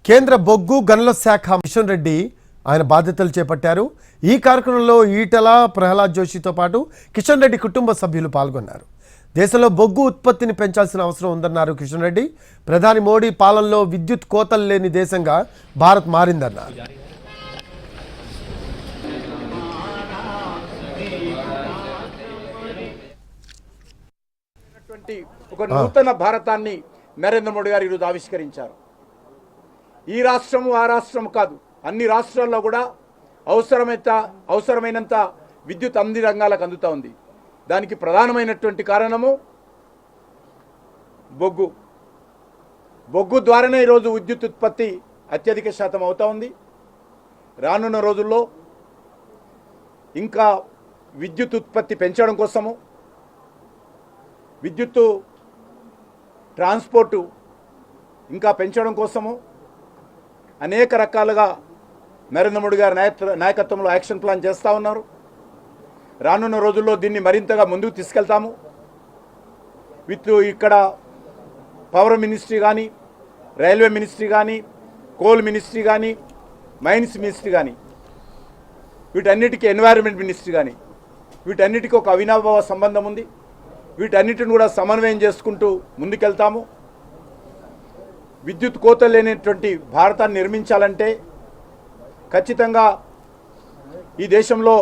కేంద్ర బొగ్గు గనుల శాఖ కిషన్ రెడ్డి ఆయన బాధ్యతలు చేపట్టారు. ఈ కార్యక్రమంలో ఈటల, ప్రహ్లాద్ జోషితో పాటు కిషన్ రెడ్డి కుటుంబ సభ్యులు పాల్గొన్నారు. దేశంలో బొగ్గు ఉత్పత్తిని పెంచాల్సిన అవసరం ఉందన్నారు కిషన్ రెడ్డి. ప్రధాని మోడీ పాలనలో విద్యుత్ కోతలు లేని దేశంగా భారత్ మారిందన్నారు. ఒక నూతన భారతాన్ని నరేంద్ర మోడీ గారు ఈరోజు ఆవిష్కరించారు. ఈ రాష్ట్రము ఆ రాష్ట్రం కాదు, అన్ని రాష్ట్రాల్లో కూడా అవసరమైనంత విద్యుత్ అన్ని రంగాలకు అందుతూ ఉంది. దానికి ప్రధానమైనటువంటి కారణము బొగ్గు ద్వారానే ఈరోజు విద్యుత్ ఉత్పత్తి అత్యధిక శాతం అవుతూ ఉంది. రానున్న రోజుల్లో ఇంకా విద్యుత్ ఉత్పత్తి పెంచడం కోసము, విద్యుత్తు ట్రాన్స్పోర్టు ఇంకా పెంచడం కోసము అనేక రకాలుగా నరేంద్ర మోడీ గారి నాయకత్వంలో యాక్షన్ ప్లాన్ చేస్తూ ఉన్నారు. రానున్న రోజుల్లో దీన్ని మరింతగా ముందుకు తీసుకెళ్తాము. ఇక్కడ పవర్ మినిస్ట్రీ కానీ, రైల్వే మినిస్ట్రీ కానీ, కోల్ మినిస్ట్రీ కానీ, మైన్స్ మినిస్ట్రీ కానీ, వీటన్నిటికీ ఎన్వైరన్మెంట్ మినిస్ట్రీ కానీ, వీటన్నిటికీ ఒక అవినాభావ సంబంధం ఉంది. వీటన్నిటిని కూడా సమన్వయం చేసుకుంటూ ముందుకెళ్తాము. విద్యుత్ కోత లేనటువంటి భారతాన్ని నిర్మించాలంటే ఖచ్చితంగా ఈ దేశంలో